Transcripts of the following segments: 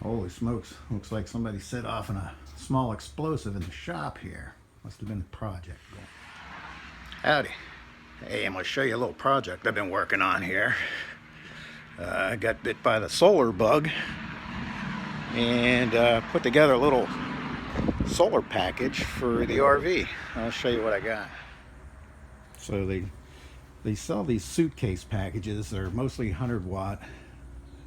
Holy smokes, looks like somebody set off a small explosive in the shop here. Must have been the project going. Howdy. Hey, I'm going to show you a little project I've been working on here. I got bit by the solar bug and put together a little solar package for the RV. I'll show you what I got. So they sell these suitcase packages. They're mostly 100 watt.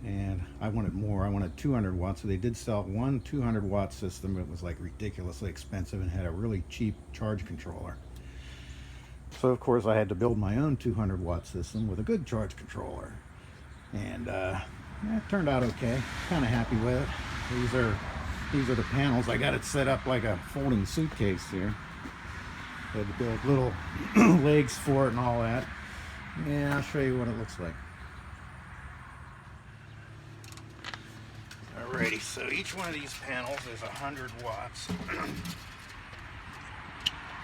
And I wanted more. I wanted 200 watts. So they did sell one 200 watt system. It was like ridiculously expensive and had a really cheap charge controller. So of course I had to build my own 200 watt system with a good charge controller. And it turned out okay. Kind of happy with it. These are the panels. I got it set up like a folding suitcase here. I had to build little legs for it and all that. And I'll show you what it looks like. Alrighty, so each one of these panels is 100 watts.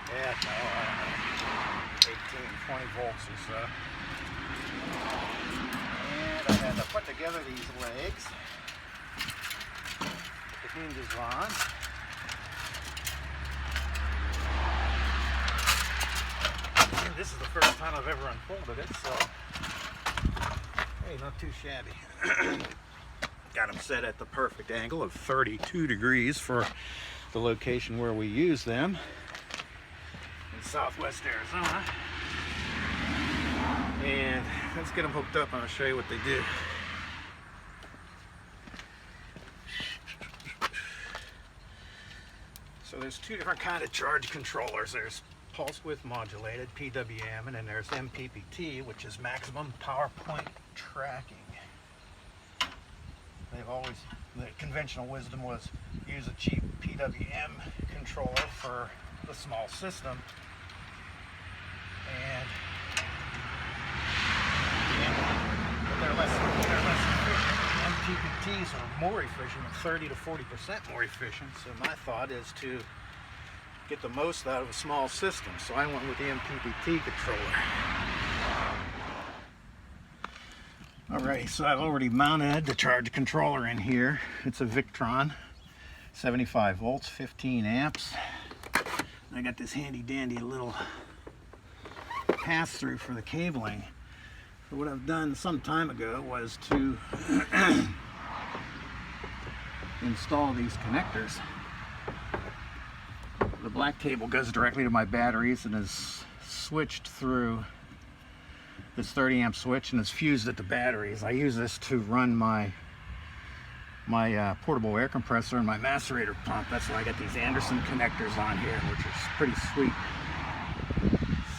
Yeah, no, I don't know, 18, 20 volts or so. And I had to put together these legs, put the hinges on. And this is the first time I've ever unfolded it, so hey, not too shabby. Got them set at the perfect angle of 32 degrees for the location where we use them in southwest Arizona. And let's get them hooked up and I'll show you what they do. So there's two different kind of charge controllers. There's pulse width modulated, PWM, and then there's MPPT, which is maximum power point tracking. The conventional wisdom was use a cheap PWM controller for the small system, but they're less efficient. MPPTs are more efficient, 30 to 40% more efficient. So my thought is to get the most out of a small system. So I went with the MPPT controller. Alright, so I've already mounted the charge controller in here. It's a Victron, 75 volts, 15 amps. I got this handy dandy little pass-through for the cabling. So what I've done some time ago was to install these connectors. The black cable goes directly to my batteries and is switched through this 30 amp switch and it's fused at the batteries. I use this to run my portable air compressor and my macerator pump. That's why I got these Anderson connectors on here, which is pretty sweet.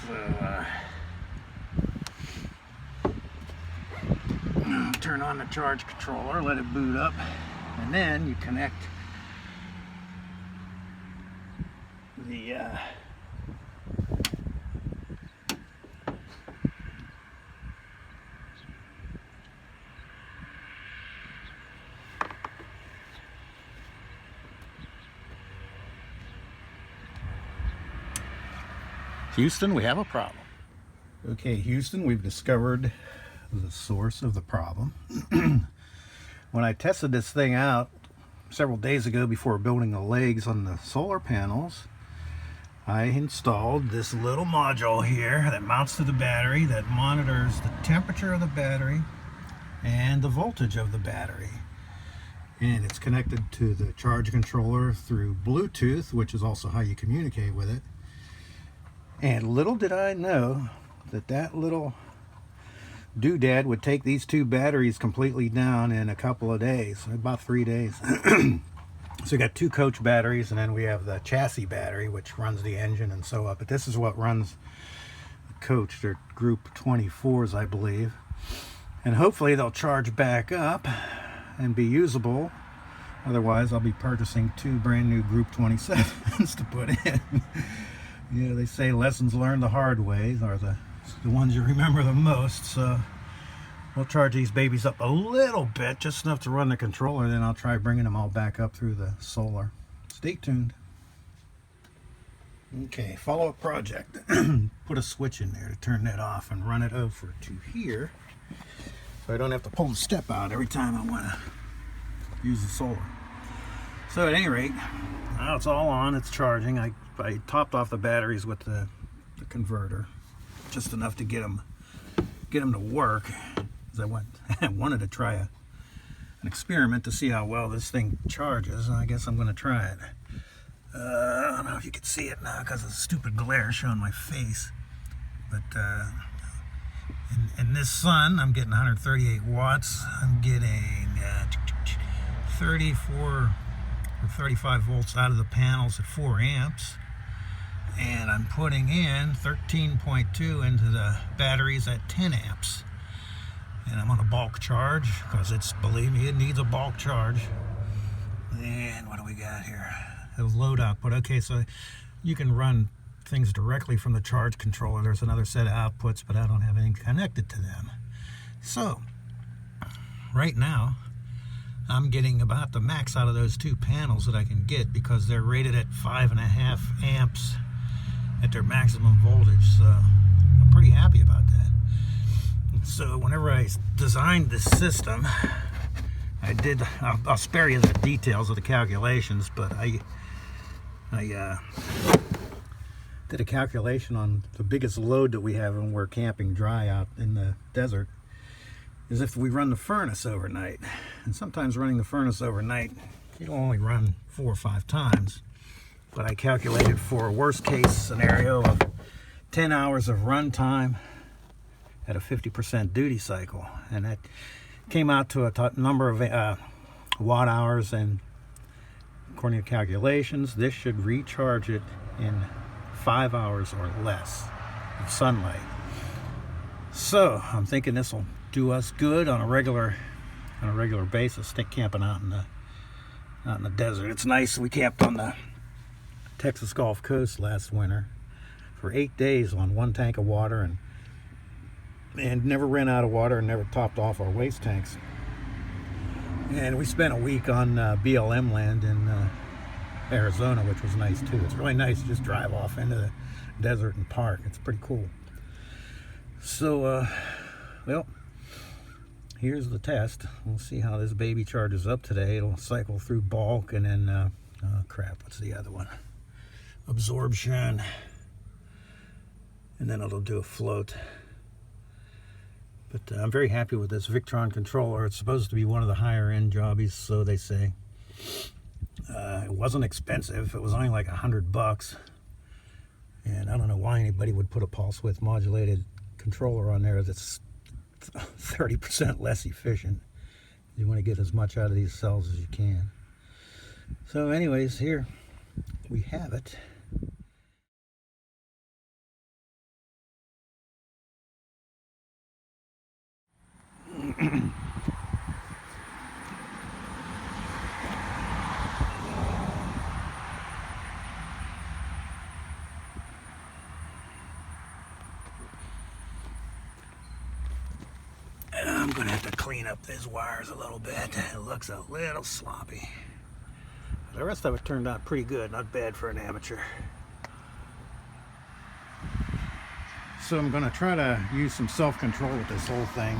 So turn on the charge controller, let it boot up, and then you connect the Houston, we have a problem. Okay, Houston, we've discovered the source of the problem. When I tested this thing out several days ago before building the legs on the solar panels, I installed this little module here that mounts to the battery that monitors the temperature of the battery and the voltage of the battery. And it's connected to the charge controller through Bluetooth, which is also how you communicate with it. And little did I know that that little doodad would take these two batteries completely down in a couple of days, about 3 days. So we got two coach batteries, and then we have the chassis battery, which runs the engine and so on. But this is what runs the coach. They're group 24s, I believe. And hopefully they'll charge back up and be usable. Otherwise, I'll be purchasing two brand new group 27s to put in. You know, they say lessons learned the hard way are the ones you remember the most. So we'll charge these babies up a little bit, just enough to run the controller, then I'll try bringing them all back up through the solar. Stay tuned. Okay, follow-up project. Put a switch in there to turn that off and run it over to here, so I don't have to pull the step out every time I want to use the solar. So at any rate, now it's all on, it's charging. I topped off the batteries with the converter, just enough to get them to work. As I wanted to try an experiment to see how well this thing charges. I guess I'm going to try it. I don't know if you can see it now because of the stupid glare showing my face. But in this sun, I'm getting 138 watts. I'm getting 34 or 35 volts out of the panels at 4 amps. And I'm putting in 13.2 into the batteries at 10 amps. And I'm on a bulk charge because believe me, it needs a bulk charge. And what do we got here? The load output. Okay, so you can run things directly from the charge controller. There's another set of outputs, but I don't have anything connected to them. So right now I'm getting about the max out of those 2 panels that I can get because they're rated at 5.5 amps at their maximum voltage. So I'm pretty happy about that. So whenever I designed this system, I'll spare you the details of the calculations, but I did a calculation on the biggest load that we have when we're camping dry out in the desert is if we run the furnace overnight. And sometimes running the furnace overnight, you'll only run 4 or 5 times. But I calculated for a worst case scenario of 10 hours of run time at a 50% duty cycle. And that came out to a number of watt hours, and according to calculations, this should recharge it in 5 hours or less of sunlight. So I'm thinking this will do us good on a regular basis. Camping out in the desert. It's nice. We camped on the Texas Gulf Coast last winter for 8 days on 1 tank of water, and never ran out of water and never topped off our waste tanks. And we spent a week on BLM land in Arizona, which was nice too. It's really nice to just drive off into the desert and park. It's pretty cool. So, well, here's the test. We'll see how this baby charges up today. It'll cycle through bulk, and then, oh crap, what's the other one? Absorption. And then it'll do a float. But I'm very happy with this Victron controller. It's supposed to be one of the higher end jobbies, so they say. It wasn't expensive. It was only like $100. And I don't know why anybody would put a pulse width modulated controller on there that's 30% less efficient. You want to get as much out of these cells as you can. So anyways, here we have it. I'm gonna have to clean up these wires a little bit. It looks a little sloppy. The rest of it turned out pretty good, not bad for an amateur. So I'm gonna try to use some self-control with this whole thing.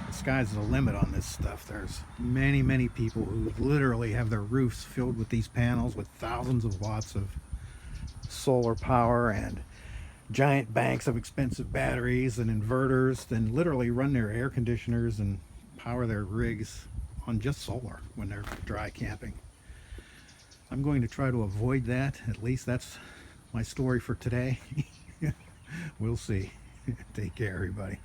The sky's the limit on this stuff. There's many people who literally have their roofs filled with these panels with thousands of watts of solar power and giant banks of expensive batteries and inverters, then literally run their air conditioners and power their rigs on just solar when they're dry camping. I'm going to try to avoid that. At least that's my story for today. We'll see. Take care, everybody.